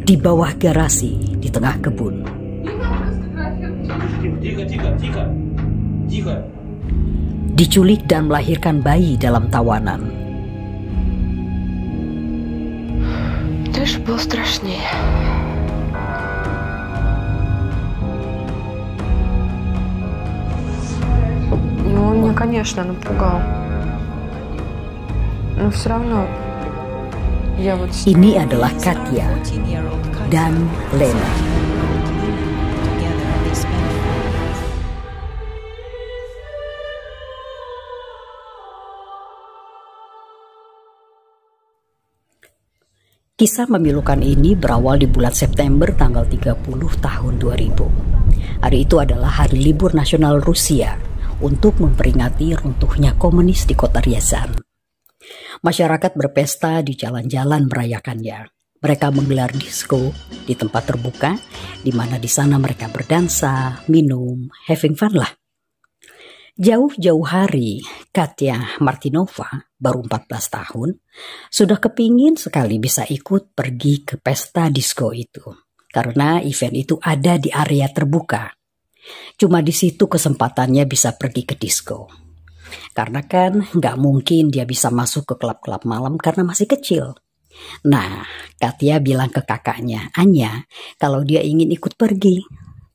Di bawah garasi, di tengah kebun. Diculik dan melahirkan bayi dalam tawanan. Це ж було страшніше. Он меня, конечно, напугал. Но все равно я вот... Ini adalah Katya dan Lena. Kisah memilukan ini berawal di bulan September tanggal 30 tahun 2000. Hari itu adalah hari libur nasional Rusia untuk memperingati runtuhnya komunis di kota Ryazan. Masyarakat berpesta di jalan-jalan merayakannya. Mereka menggelar disko di tempat terbuka, di mana di sana mereka berdansa, minum, having fun lah. Jauh-jauh hari, Katya Martinova, baru 14 tahun, sudah kepingin sekali bisa ikut pergi ke pesta disko itu. Karena event itu ada di area terbuka. Cuma di situ kesempatannya bisa pergi ke disko. Karena kan nggak mungkin dia bisa masuk ke klub-klub malam karena masih kecil. Nah, Katya bilang ke kakaknya, Anya, kalau dia ingin ikut pergi.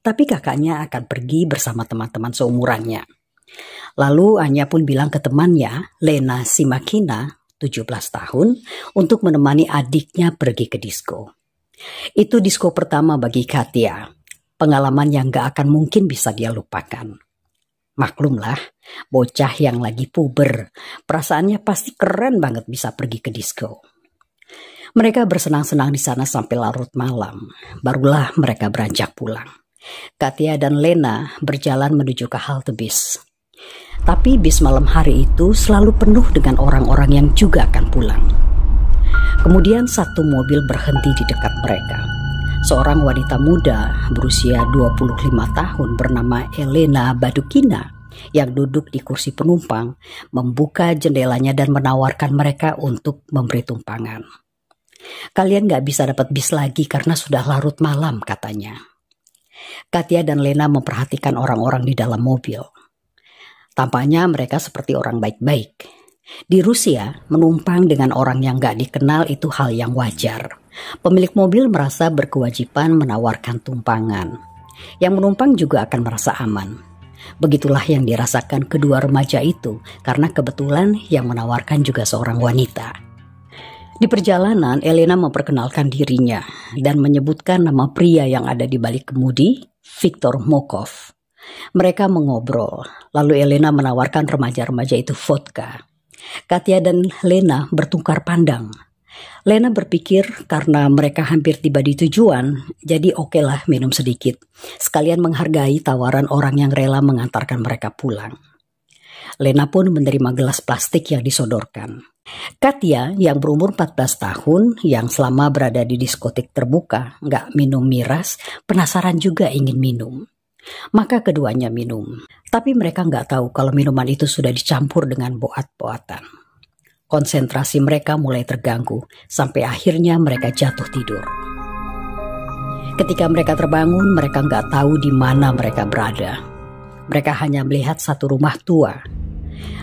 Tapi kakaknya akan pergi bersama teman-teman seumurannya. Lalu Anya pun bilang ke temannya, Lena Simakina, 17 tahun, untuk menemani adiknya pergi ke disko. Itu disko pertama bagi Katya, pengalaman yang gak akan mungkin bisa dia lupakan. Maklumlah, bocah yang lagi puber, perasaannya pasti keren banget bisa pergi ke disko. Mereka bersenang-senang di sana sampai larut malam, barulah mereka beranjak pulang. Katya dan Lena berjalan menuju ke halte bis. Tapi bis malam hari itu selalu penuh dengan orang-orang yang juga akan pulang. Kemudian satu mobil berhenti di dekat mereka. Seorang wanita muda berusia 25 tahun bernama Elena Badukina yang duduk di kursi penumpang membuka jendelanya dan menawarkan mereka untuk memberi tumpangan. Kalian gak bisa dapat bis lagi karena sudah larut malam, katanya. Katya dan Lena memperhatikan orang-orang di dalam mobil. Tampaknya mereka seperti orang baik-baik. Di Rusia, menumpang dengan orang yang gak dikenal itu hal yang wajar. Pemilik mobil merasa berkewajiban menawarkan tumpangan. Yang menumpang juga akan merasa aman. Begitulah yang dirasakan kedua remaja itu, karena kebetulan yang menawarkan juga seorang wanita. Di perjalanan, Elena memperkenalkan dirinya dan menyebutkan nama pria yang ada di balik kemudi, Viktor Mokov. Mereka mengobrol, lalu Elena menawarkan remaja-remaja itu vodka. Katya dan Lena bertukar pandang. Lena berpikir karena mereka hampir tiba di tujuan, jadi oke lah minum sedikit. Sekalian menghargai tawaran orang yang rela mengantarkan mereka pulang. Lena pun menerima gelas plastik yang disodorkan. Katya yang berumur 14 tahun, yang selama berada di diskotik terbuka, nggak minum miras, penasaran juga ingin minum. Maka keduanya minum, tapi mereka nggak tahu kalau minuman itu sudah dicampur dengan boat-boatan. Konsentrasi mereka mulai terganggu, sampai akhirnya mereka jatuh tidur. Ketika mereka terbangun, mereka nggak tahu di mana mereka berada. Mereka hanya melihat satu rumah tua.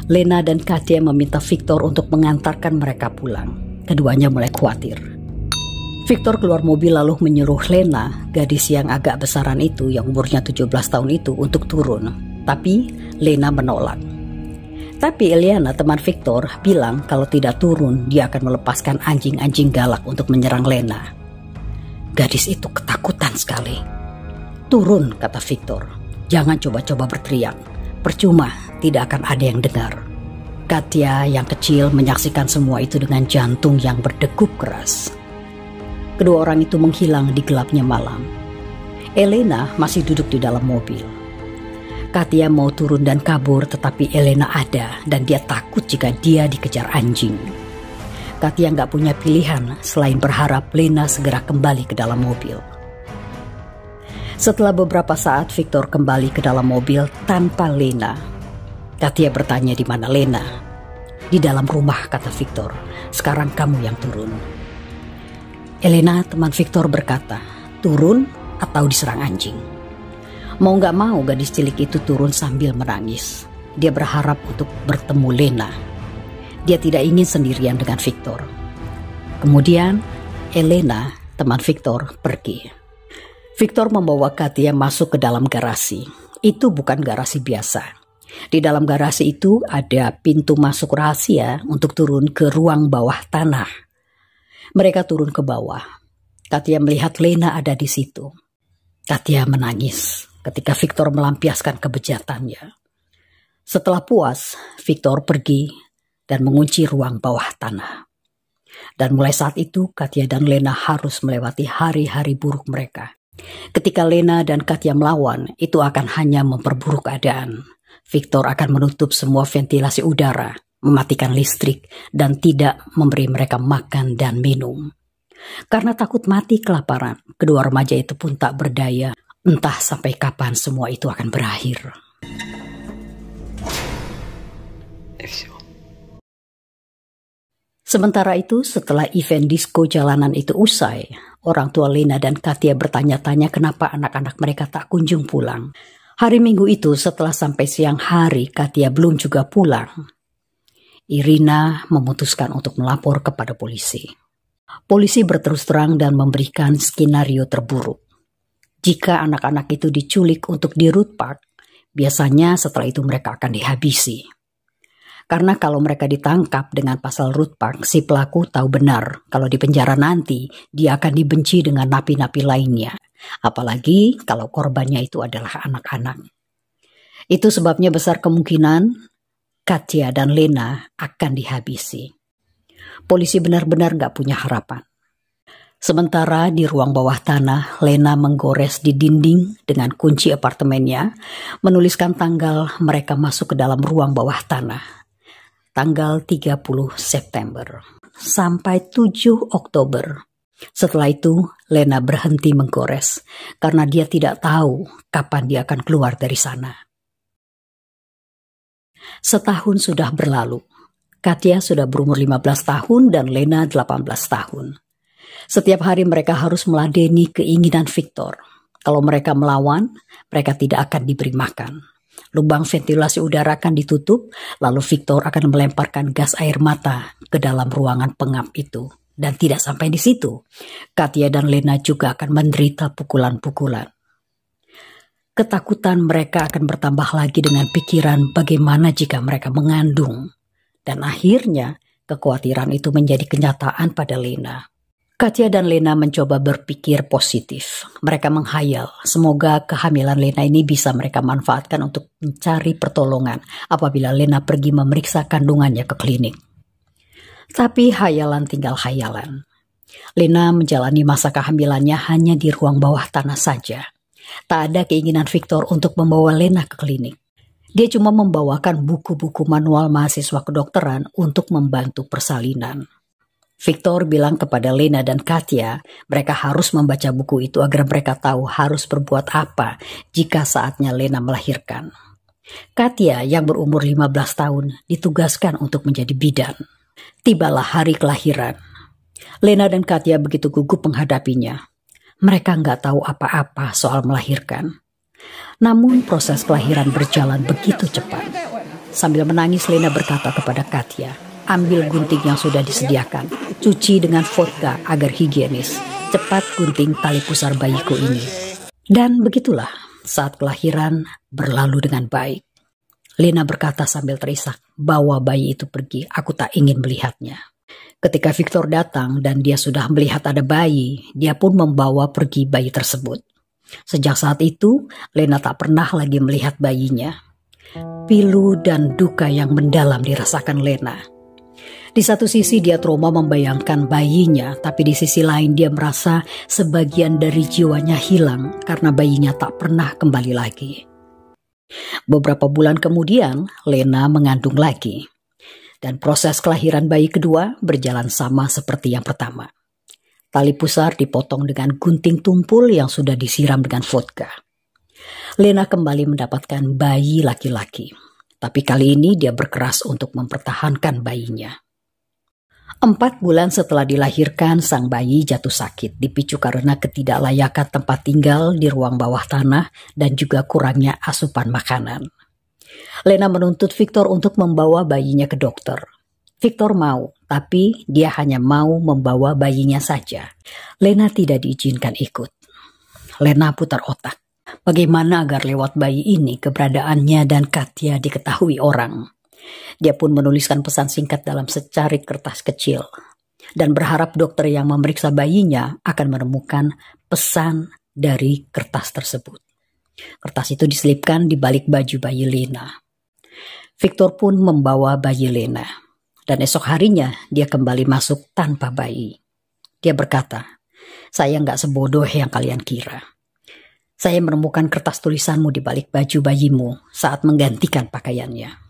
Lena dan Katya meminta Viktor untuk mengantarkan mereka pulang. Keduanya mulai khawatir. Viktor keluar mobil lalu menyuruh Lena, gadis yang agak besaran itu, yang umurnya 17 tahun itu, untuk turun. Tapi Lena menolak. Tapi Eliana, teman Viktor, bilang kalau tidak turun, dia akan melepaskan anjing-anjing galak untuk menyerang Lena. Gadis itu ketakutan sekali. Turun, kata Viktor. Jangan coba-coba berteriak. Percuma, tidak akan ada yang dengar. Katya yang kecil menyaksikan semua itu dengan jantung yang berdegup keras. Kedua orang itu menghilang di gelapnya malam. Elena masih duduk di dalam mobil. Katya mau turun dan kabur, tetapi Elena ada dan dia takut jika dia dikejar anjing. Katya nggak punya pilihan selain berharap Lena segera kembali ke dalam mobil. Setelah beberapa saat, Viktor kembali ke dalam mobil tanpa Lena. Katya bertanya di mana Lena. Di dalam rumah, kata Viktor. Sekarang kamu yang turun. Elena, teman Victor, berkata, turun atau diserang anjing. Mau gak mau gadis cilik itu turun sambil menangis. Dia berharap untuk bertemu Lena. Dia tidak ingin sendirian dengan Victor. Kemudian Elena, teman Victor, pergi. Victor membawa Katia masuk ke dalam garasi. Itu bukan garasi biasa. Di dalam garasi itu ada pintu masuk rahasia untuk turun ke ruang bawah tanah. Mereka turun ke bawah. Katia melihat Lena ada di situ. Katia menangis ketika Victor melampiaskan kebejatannya. Setelah puas, Victor pergi dan mengunci ruang bawah tanah. Dan mulai saat itu, Katia dan Lena harus melewati hari-hari buruk mereka. Ketika Lena dan Katia melawan, itu akan hanya memperburuk keadaan. Victor akan menutup semua ventilasi udara, mematikan listrik, dan tidak memberi mereka makan dan minum. Karena takut mati kelaparan, kedua remaja itu pun tak berdaya. Entah sampai kapan semua itu akan berakhir. Sementara itu, setelah event disko jalanan itu usai, orang tua Lena dan Katia bertanya-tanya kenapa anak-anak mereka tak kunjung pulang. Hari Minggu itu, setelah sampai siang hari, Katia belum juga pulang. Irina memutuskan untuk melapor kepada polisi. Polisi berterus terang dan memberikan skenario terburuk. Jika anak-anak itu diculik untuk di Root Park, biasanya setelah itu mereka akan dihabisi. Karena kalau mereka ditangkap dengan pasal Root Park, si pelaku tahu benar kalau di penjara nanti dia akan dibenci dengan napi-napi lainnya. Apalagi kalau korbannya itu adalah anak-anak. Itu sebabnya besar kemungkinan Katia dan Lena akan dihabisi. Polisi benar-benar gak punya harapan. Sementara di ruang bawah tanah, Lena menggores di dinding dengan kunci apartemennya, menuliskan tanggal mereka masuk ke dalam ruang bawah tanah. Tanggal 30 September sampai 7 Oktober. Setelah itu, Lena berhenti menggores karena dia tidak tahu kapan dia akan keluar dari sana. Setahun sudah berlalu. Katia sudah berumur 15 tahun dan Lena 18 tahun. Setiap hari mereka harus meladeni keinginan Victor. Kalau mereka melawan, mereka tidak akan diberi makan. Lubang ventilasi udara akan ditutup, lalu Victor akan melemparkan gas air mata ke dalam ruangan pengap itu. Dan tidak sampai di situ, Katia dan Lena juga akan menderita pukulan-pukulan. Ketakutan mereka akan bertambah lagi dengan pikiran bagaimana jika mereka mengandung. Dan akhirnya, kekhawatiran itu menjadi kenyataan pada Lena. Katia dan Lena mencoba berpikir positif. Mereka menghayal, semoga kehamilan Lena ini bisa mereka manfaatkan untuk mencari pertolongan apabila Lena pergi memeriksa kandungannya ke klinik. Tapi hayalan tinggal hayalan. Lena menjalani masa kehamilannya hanya di ruang bawah tanah saja. Tak ada keinginan Victor untuk membawa Lena ke klinik. Dia cuma membawakan buku-buku manual mahasiswa kedokteran untuk membantu persalinan. Victor bilang kepada Lena dan Katia, mereka harus membaca buku itu agar mereka tahu harus berbuat apa jika saatnya Lena melahirkan. Katia yang berumur 15 tahun ditugaskan untuk menjadi bidan. Tibalah hari kelahiran. Lena dan Katia begitu gugup menghadapinya. Mereka nggak tahu apa-apa soal melahirkan. Namun proses kelahiran berjalan begitu cepat. Sambil menangis, Lena berkata kepada Katia, ambil gunting yang sudah disediakan, cuci dengan vodka agar higienis. Cepat gunting tali pusar bayiku ini. Dan begitulah, saat kelahiran berlalu dengan baik. Lena berkata sambil terisak, bawa bayi itu pergi, aku tak ingin melihatnya. Ketika Victor datang dan dia sudah melihat ada bayi, dia pun membawa pergi bayi tersebut. Sejak saat itu, Lena tak pernah lagi melihat bayinya. Pilu dan duka yang mendalam dirasakan Lena. Di satu sisi dia trauma membayangkan bayinya, tapi di sisi lain dia merasa sebagian dari jiwanya hilang karena bayinya tak pernah kembali lagi. Beberapa bulan kemudian, Lena mengandung lagi. Dan proses kelahiran bayi kedua berjalan sama seperti yang pertama. Tali pusar dipotong dengan gunting tumpul yang sudah disiram dengan vodka. Lena kembali mendapatkan bayi laki-laki. Tapi kali ini dia berkeras untuk mempertahankan bayinya. 4 bulan setelah dilahirkan, sang bayi jatuh sakit dipicu karena ketidaklayakan tempat tinggal di ruang bawah tanah dan juga kurangnya asupan makanan. Lena menuntut Victor untuk membawa bayinya ke dokter. Victor mau, tapi dia hanya mau membawa bayinya saja. Lena tidak diizinkan ikut. Lena putar otak. Bagaimana agar lewat bayi ini keberadaannya dan Katya diketahui orang. Dia pun menuliskan pesan singkat dalam secarik kertas kecil dan berharap dokter yang memeriksa bayinya akan menemukan pesan dari kertas tersebut. Kertas itu diselipkan di balik baju bayi Lena. Victor pun membawa bayi Lena dan esok harinya dia kembali masuk tanpa bayi. Dia berkata, "Saya nggak sebodoh yang kalian kira. Saya menemukan kertas tulisanmu di balik baju bayimu saat menggantikan pakaiannya."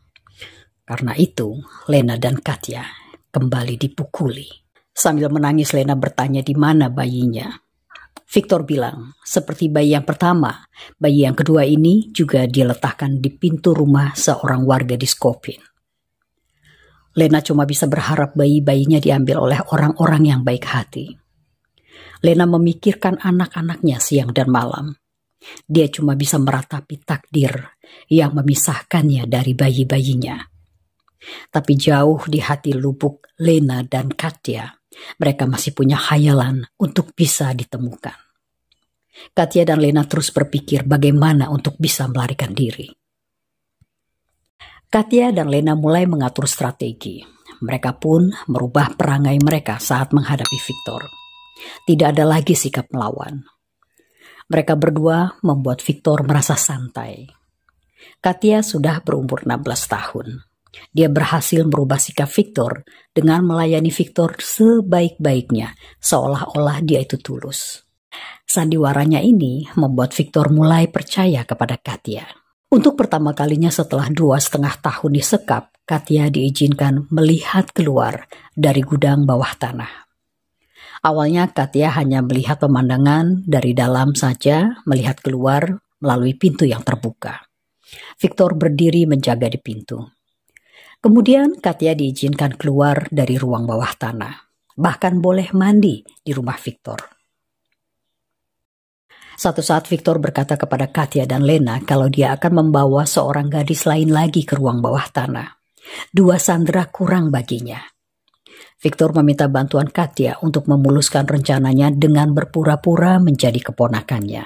Karena itu, Lena dan Katya kembali dipukuli. Sambil menangis, Lena bertanya di mana bayinya. Victor bilang, seperti bayi yang pertama, bayi yang kedua ini juga diletakkan di pintu rumah seorang warga di Skopin. Lena cuma bisa berharap bayi-bayinya diambil oleh orang-orang yang baik hati. Lena memikirkan anak-anaknya siang dan malam. Dia cuma bisa meratapi takdir yang memisahkannya dari bayi-bayinya. Tapi jauh di hati lubuk Lena dan Katya, mereka masih punya khayalan untuk bisa ditemukan. Katya dan Lena terus berpikir bagaimana untuk bisa melarikan diri. Katya dan Lena mulai mengatur strategi. Mereka pun merubah perangai mereka saat menghadapi Victor. Tidak ada lagi sikap melawan. Mereka berdua membuat Victor merasa santai. Katya sudah berumur 16 tahun. Dia berhasil merubah sikap Victor dengan melayani Victor sebaik-baiknya, seolah-olah dia itu tulus. Sandiwaranya ini membuat Victor mulai percaya kepada Katya. Untuk pertama kalinya setelah 2,5 tahun disekap, Katya diizinkan melihat keluar dari gudang bawah tanah. Awalnya Katya hanya melihat pemandangan dari dalam saja, melihat keluar melalui pintu yang terbuka. Victor berdiri menjaga di pintu. Kemudian Katya diizinkan keluar dari ruang bawah tanah, bahkan boleh mandi di rumah Victor. Satu saat Victor berkata kepada Katya dan Lena kalau dia akan membawa seorang gadis lain lagi ke ruang bawah tanah. 2 sandera kurang baginya. Victor meminta bantuan Katya untuk memuluskan rencananya dengan berpura-pura menjadi keponakannya.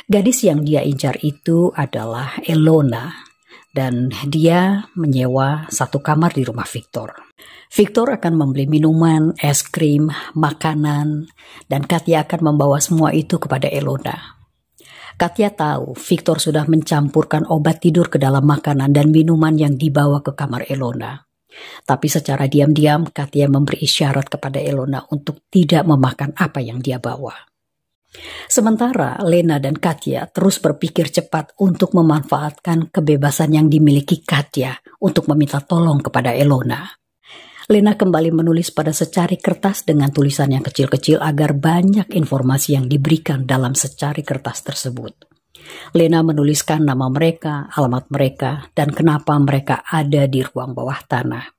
Gadis yang dia incar itu adalah Elona. Dan dia menyewa 1 kamar di rumah Victor. Victor akan membeli minuman, es krim, makanan, dan Katya akan membawa semua itu kepada Elona. Katya tahu Victor sudah mencampurkan obat tidur ke dalam makanan dan minuman yang dibawa ke kamar Elona. Tapi secara diam-diam Katya memberi isyarat kepada Elona untuk tidak memakan apa yang dia bawa. Sementara Lena dan Katya terus berpikir cepat untuk memanfaatkan kebebasan yang dimiliki Katya untuk meminta tolong kepada Elona. Lena kembali menulis pada secarik kertas dengan tulisan yang kecil-kecil agar banyak informasi yang diberikan dalam secarik kertas tersebut. Lena menuliskan nama mereka, alamat mereka, dan kenapa mereka ada di ruang bawah tanah.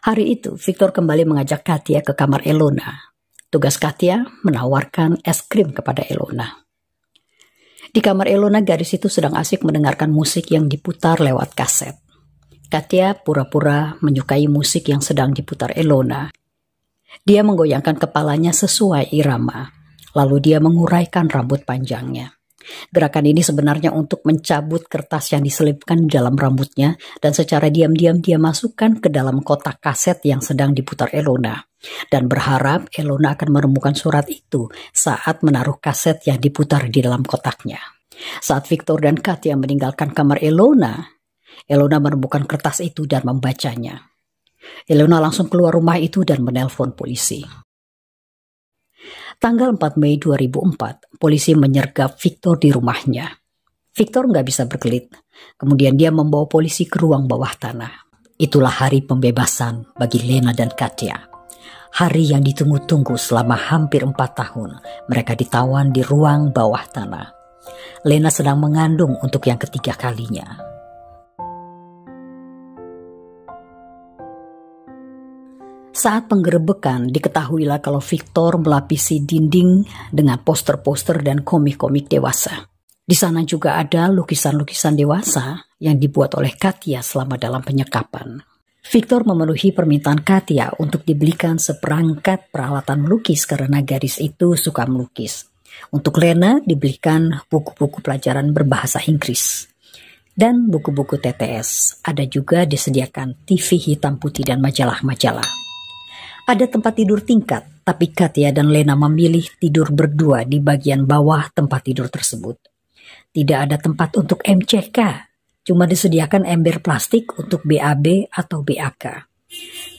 Hari itu Victor kembali mengajak Katya ke kamar Elona. Tugas Katya menawarkan es krim kepada Elona. Di kamar Elona, gadis itu sedang asik mendengarkan musik yang diputar lewat kaset. Katya pura-pura menyukai musik yang sedang diputar Elona. Dia menggoyangkan kepalanya sesuai irama, lalu dia menguraikan rambut panjangnya. Gerakan ini sebenarnya untuk mencabut kertas yang diselipkan di dalam rambutnya dan secara diam-diam dia masukkan ke dalam kotak kaset yang sedang diputar Elona. Dan berharap Elona akan menemukan surat itu saat menaruh kaset yang diputar di dalam kotaknya. Saat Victor dan Katya meninggalkan kamar Elona menemukan kertas itu dan membacanya. Elona langsung keluar rumah itu dan menelpon polisi. Tanggal 4 Mei 2004, polisi menyergap Victor di rumahnya. Victor nggak bisa berkelit. Kemudian dia membawa polisi ke ruang bawah tanah. Itulah hari pembebasan bagi Lena dan Katya. Hari yang ditunggu-tunggu selama hampir 4 tahun. Mereka ditawan di ruang bawah tanah. Lena sedang mengandung untuk yang ketiga kalinya. Saat penggerebekan, diketahuilah kalau Victor melapisi dinding dengan poster-poster dan komik-komik dewasa. Di sana juga ada lukisan-lukisan dewasa yang dibuat oleh Katia selama dalam penyekapan. Victor memenuhi permintaan Katia untuk dibelikan seperangkat peralatan melukis karena gadis itu suka melukis. Untuk Lena dibelikan buku-buku pelajaran berbahasa Inggris dan buku-buku TTS. Ada juga disediakan TV hitam putih dan majalah-majalah. Ada tempat tidur tingkat, tapi Katia dan Lena memilih tidur berdua di bagian bawah tempat tidur tersebut. Tidak ada tempat untuk MCK, cuma disediakan ember plastik untuk BAB atau BAK.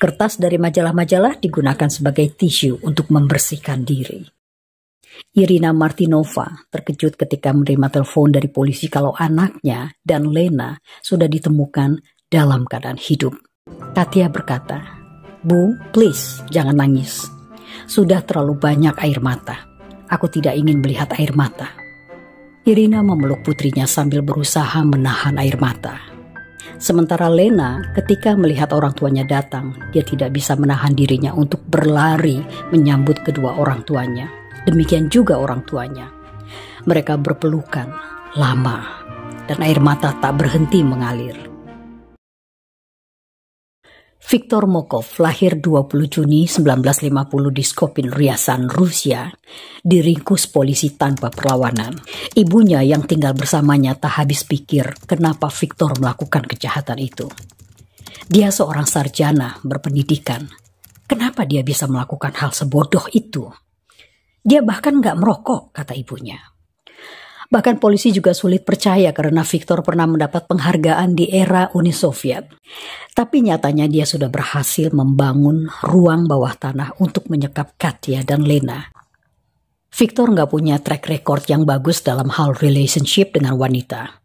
Kertas dari majalah-majalah digunakan sebagai tisu untuk membersihkan diri. Irina Martinova terkejut ketika menerima telepon dari polisi kalau anaknya dan Lena sudah ditemukan dalam keadaan hidup. Katia berkata, "Bu, please, jangan nangis. Sudah terlalu banyak air mata. Aku tidak ingin melihat air mata." Irina memeluk putrinya sambil berusaha menahan air mata. Sementara Lena, ketika melihat orang tuanya datang, dia tidak bisa menahan dirinya untuk berlari menyambut kedua orang tuanya. Demikian juga orang tuanya. Mereka berpelukan lama dan air mata tak berhenti mengalir. Viktor Mokov lahir 20 Juni 1950 di Skopin, Ryazan, Rusia, diringkus polisi tanpa perlawanan. Ibunya yang tinggal bersamanya tak habis pikir kenapa Viktor melakukan kejahatan itu. Dia seorang sarjana berpendidikan. Kenapa dia bisa melakukan hal sebodoh itu? Dia bahkan gak merokok, kata ibunya. Bahkan polisi juga sulit percaya karena Viktor pernah mendapat penghargaan di era Uni Soviet. Tapi nyatanya dia sudah berhasil membangun ruang bawah tanah untuk menyekap Katia dan Lena. Viktor nggak punya track record yang bagus dalam hal relationship dengan wanita.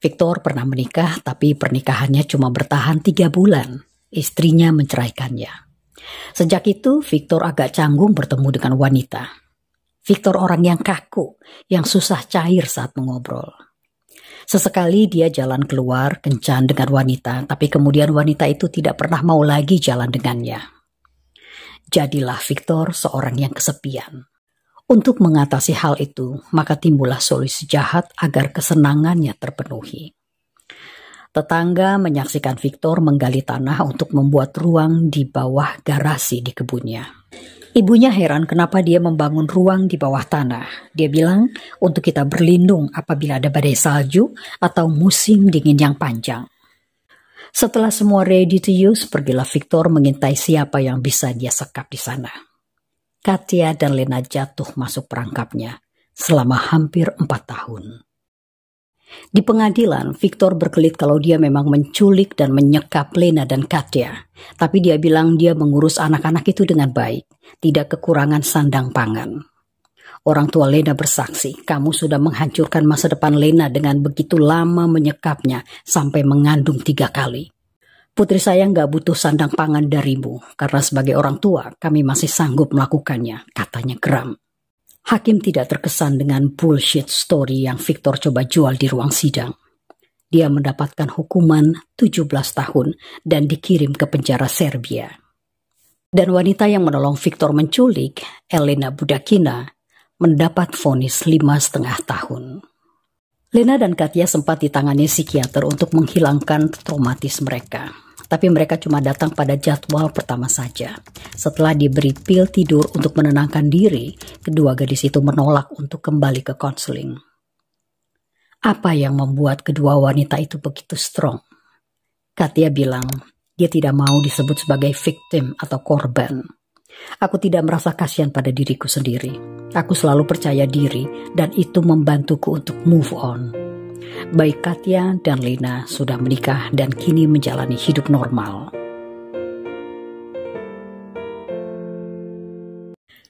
Viktor pernah menikah tapi pernikahannya cuma bertahan 3 bulan. Istrinya menceraikannya. Sejak itu Viktor agak canggung bertemu dengan wanita. Viktor orang yang kaku, yang susah cair saat mengobrol. Sesekali dia jalan keluar kencan dengan wanita, tapi kemudian wanita itu tidak pernah mau lagi jalan dengannya. Jadilah Viktor seorang yang kesepian. Untuk mengatasi hal itu, maka timbullah solusi jahat agar kesenangannya terpenuhi. Tetangga menyaksikan Viktor menggali tanah untuk membuat ruang di bawah garasi di kebunnya. Ibunya heran kenapa dia membangun ruang di bawah tanah. Dia bilang untuk kita berlindung apabila ada badai salju atau musim dingin yang panjang. Setelah semua ready to use, pergilah Viktor mengintai siapa yang bisa dia sekap di sana. Katia dan Lena jatuh masuk perangkapnya selama hampir 4 tahun. Di pengadilan, Viktor berkelit kalau dia memang menculik dan menyekap Lena dan Katia. Tapi dia bilang dia mengurus anak-anak itu dengan baik, tidak kekurangan sandang pangan. Orang tua Lena bersaksi, kamu sudah menghancurkan masa depan Lena dengan begitu lama menyekapnya sampai mengandung 3 kali. Putri saya nggak butuh sandang pangan darimu, karena sebagai orang tua kami masih sanggup melakukannya, katanya geram. Hakim tidak terkesan dengan bullshit story yang Viktor coba jual di ruang sidang. Dia mendapatkan hukuman 17 tahun dan dikirim ke penjara Serbia. Dan wanita yang menolong Viktor menculik, Elena Budakina, mendapat vonis 5,5 tahun. Lena dan Katia sempat ditangani psikiater untuk menghilangkan traumatis mereka. Tapi mereka cuma datang pada jadwal pertama saja. Setelah diberi pil tidur untuk menenangkan diri, kedua gadis itu menolak untuk kembali ke konseling. Apa yang membuat kedua wanita itu begitu strong? Katia bilang, dia tidak mau disebut sebagai victim atau korban. Aku tidak merasa kasihan pada diriku sendiri. Aku selalu percaya diri dan itu membantuku untuk move on. Baik Katia dan Lena sudah menikah dan kini menjalani hidup normal.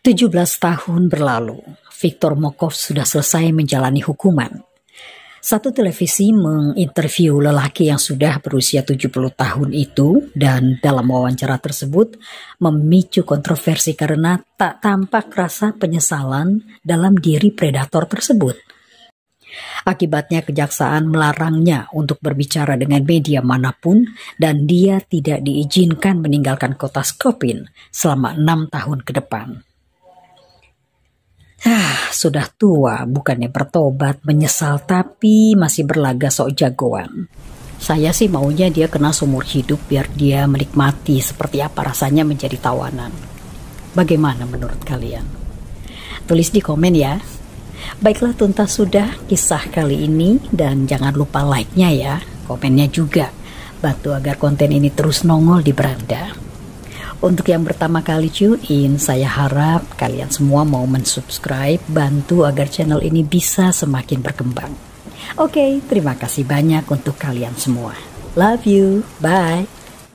17 tahun berlalu, Viktor Mokov sudah selesai menjalani hukuman. Satu televisi menginterview lelaki yang sudah berusia 70 tahun itu dan dalam wawancara tersebut memicu kontroversi karena tak tampak rasa penyesalan dalam diri predator tersebut. Akibatnya kejaksaan melarangnya untuk berbicara dengan media manapun dan dia tidak diizinkan meninggalkan kota Skopin selama 6 tahun ke depan. Sudah tua, bukannya bertobat, menyesal, tapi masih berlaga sok jagoan. Saya sih maunya dia kena seumur hidup biar dia menikmati seperti apa rasanya menjadi tawanan. Bagaimana menurut kalian? Tulis di komen ya. Baiklah, tuntas sudah kisah kali ini dan jangan lupa like-nya ya, komennya juga. Bantu agar konten ini terus nongol di beranda. Untuk yang pertama kali tune in, saya harap kalian semua mau mensubscribe, bantu agar channel ini bisa semakin berkembang. Oke, terima kasih banyak untuk kalian semua. Love you, bye.